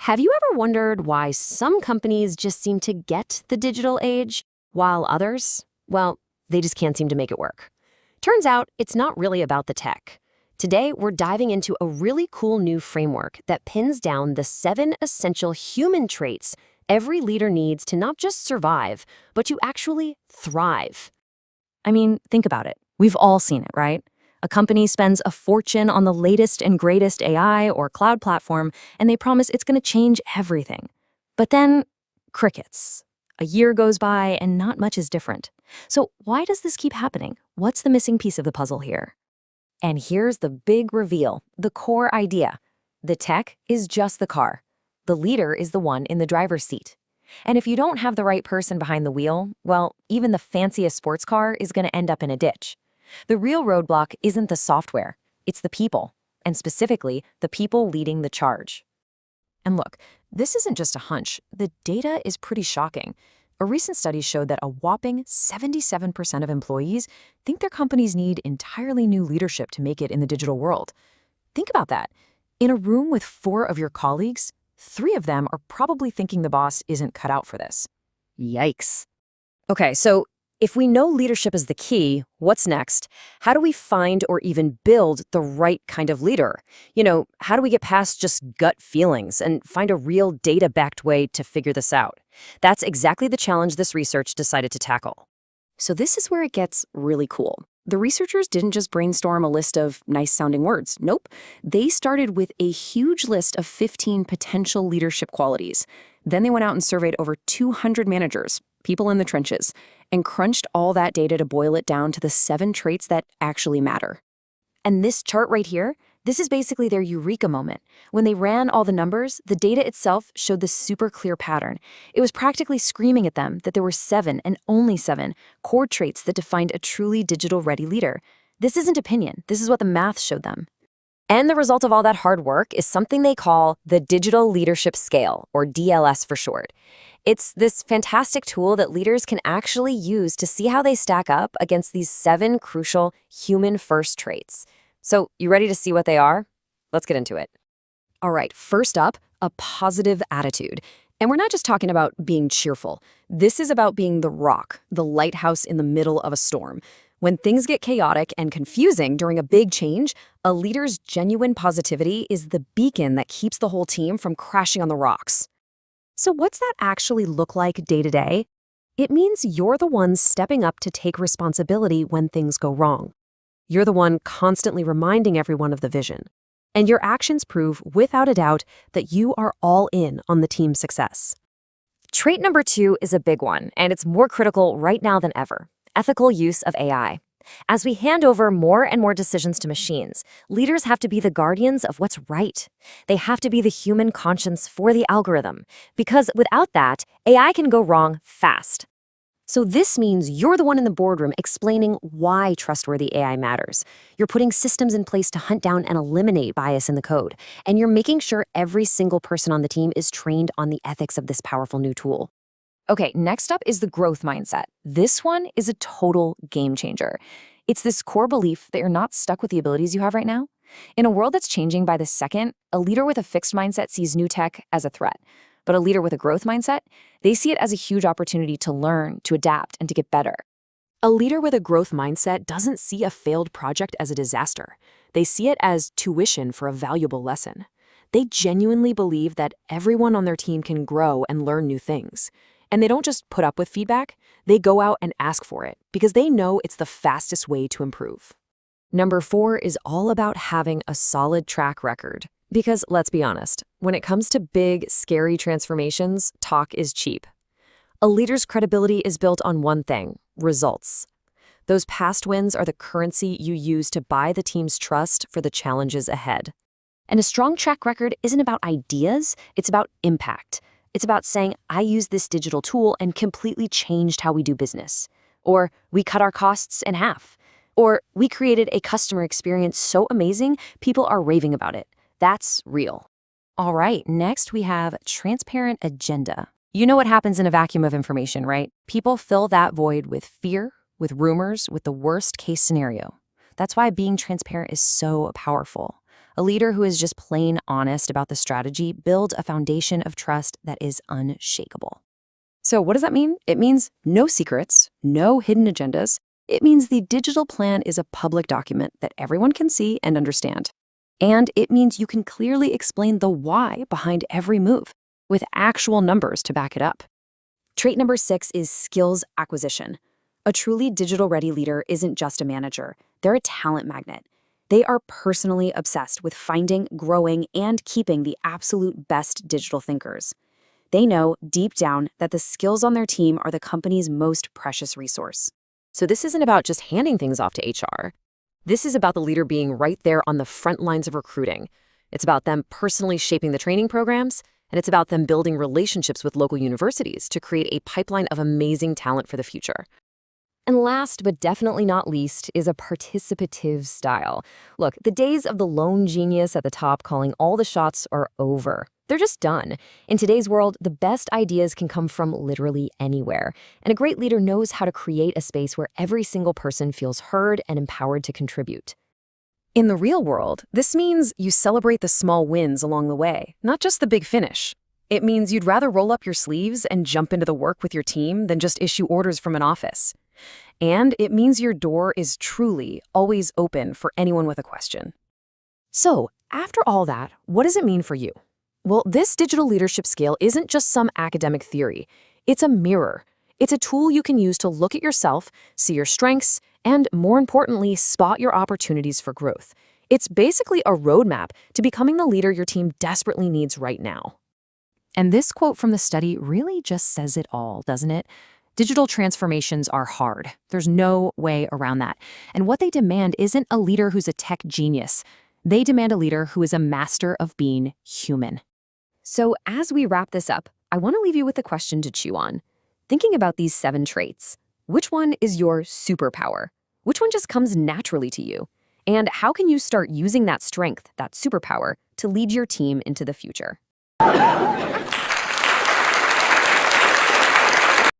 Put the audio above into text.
Have you ever wondered why some companies just seem to get the digital age, while others, well, they just can't seem to make it work? Turns out it's not really about the tech. Today, we're diving into a really cool new framework that pins down the 7 essential human traits every leader needs to not just survive, but to actually thrive. I mean, think about it. We've all seen it, right? A company spends a fortune on the latest and greatest AI or cloud platform, and they promise it's going to change everything. But then, crickets. A year goes by and not much is different. So why does this keep happening? What's the missing piece of the puzzle here? And here's the big reveal, the core idea. The tech is just the car. The leader is the one in the driver's seat. And if you don't have the right person behind the wheel, well, even the fanciest sports car is going to end up in a ditch. The real roadblock isn't the software, it's the people, and specifically, the people leading the charge. And look, this isn't just a hunch. The data is pretty shocking. A recent study showed that a whopping 77% of employees think their companies need entirely new leadership to make it in the digital world. Think about that. In a room with 4 of your colleagues, 3 of them are probably thinking the boss isn't cut out for this. Yikes. Okay, so if we know leadership is the key, what's next? How do we find or even build the right kind of leader? How do we get past just gut feelings and find a real data-backed way to figure this out? That's exactly the challenge this research decided to tackle. So this is where it gets really cool. The researchers didn't just brainstorm a list of nice-sounding words. Nope. They started with a huge list of 15 potential leadership qualities. Then they went out and surveyed over 200 managers, people in the trenches, and crunched all that data to boil it down to the 7 traits that actually matter. And this chart right here, this is basically their eureka moment. When they ran all the numbers, the data itself showed this super clear pattern. It was practically screaming at them that there were 7 and only 7 core traits that defined a truly digital-ready leader. This isn't opinion. This is what the math showed them. And the result of all that hard work is something they call the Digital Leadership Scale, or DLS for short. It's this fantastic tool that leaders can actually use to see how they stack up against these 7 crucial human-first traits. So, you ready to see what they are? Let's get into it. All right, first up, a positive attitude. And we're not just talking about being cheerful. This is about being the rock, the lighthouse in the middle of a storm. When things get chaotic and confusing during a big change, a leader's genuine positivity is the beacon that keeps the whole team from crashing on the rocks. So what's that actually look like day to day? It means you're the one stepping up to take responsibility when things go wrong. You're the one constantly reminding everyone of the vision. And your actions prove, without a doubt, that you are all in on the team's success. Trait number 2 is a big one, and it's more critical right now than ever: ethical use of AI. As we hand over more and more decisions to machines, leaders have to be the guardians of what's right. They have to be the human conscience for the algorithm, because without that, AI can go wrong fast. So this means you're the one in the boardroom explaining why trustworthy AI matters. You're putting systems in place to hunt down and eliminate bias in the code, and you're making sure every single person on the team is trained on the ethics of this powerful new tool. Okay, next up is the growth mindset. This one is a total game changer. It's this core belief that you're not stuck with the abilities you have right now. In a world that's changing by the second, a leader with a fixed mindset sees new tech as a threat. But a leader with a growth mindset, they see it as a huge opportunity to learn, to adapt, and to get better. A leader with a growth mindset doesn't see a failed project as a disaster. They see it as tuition for a valuable lesson. They genuinely believe that everyone on their team can grow and learn new things. And they don't just put up with feedback, they go out and ask for it because they know it's the fastest way to improve. Number 4 is all about having a solid track record. Because let's be honest, when it comes to big, scary transformations, talk is cheap. A leader's credibility is built on one thing: results. Those past wins are the currency you use to buy the team's trust for the challenges ahead. And a strong track record isn't about ideas, it's about impact. It's about saying, I used this digital tool and completely changed how we do business. Or we cut our costs in half. Or we created a customer experience so amazing, people are raving about it. That's real. All right, next we have transparent agenda. You know what happens in a vacuum of information, right? People fill that void with fear, with rumors, with the worst case scenario. That's why being transparent is so powerful. A leader who is just plain honest about the strategy builds a foundation of trust that is unshakable. So what does that mean? It means no secrets, no hidden agendas. It means the digital plan is a public document that everyone can see and understand. And it means you can clearly explain the why behind every move, with actual numbers to back it up. Trait number 6 is skills acquisition. A truly digital-ready leader isn't just a manager. They're a talent magnet. They are personally obsessed with finding, growing, and keeping the absolute best digital thinkers. They know deep down that the skills on their team are the company's most precious resource. So this isn't about just handing things off to HR. This is about the leader being right there on the front lines of recruiting. It's about them personally shaping the training programs, and it's about them building relationships with local universities to create a pipeline of amazing talent for the future. And last but definitely not least is a participative style. Look, the days of the lone genius at the top calling all the shots are over. They're just done. In today's world, the best ideas can come from literally anywhere. And a great leader knows how to create a space where every single person feels heard and empowered to contribute. In the real world, this means you celebrate the small wins along the way, not just the big finish. It means you'd rather roll up your sleeves and jump into the work with your team than just issue orders from an office. And it means your door is truly always open for anyone with a question. So, after all that, what does it mean for you? Well, this digital leadership skill isn't just some academic theory. It's a mirror. It's a tool you can use to look at yourself, see your strengths, and more importantly, spot your opportunities for growth. It's basically a roadmap to becoming the leader your team desperately needs right now. And this quote from the study really just says it all, doesn't it? Digital transformations are hard. There's no way around that. And what they demand isn't a leader who's a tech genius. They demand a leader who is a master of being human. So as we wrap this up, I want to leave you with a question to chew on. Thinking about these 7 traits, which one is your superpower? Which one just comes naturally to you? And how can you start using that strength, that superpower, to lead your team into the future?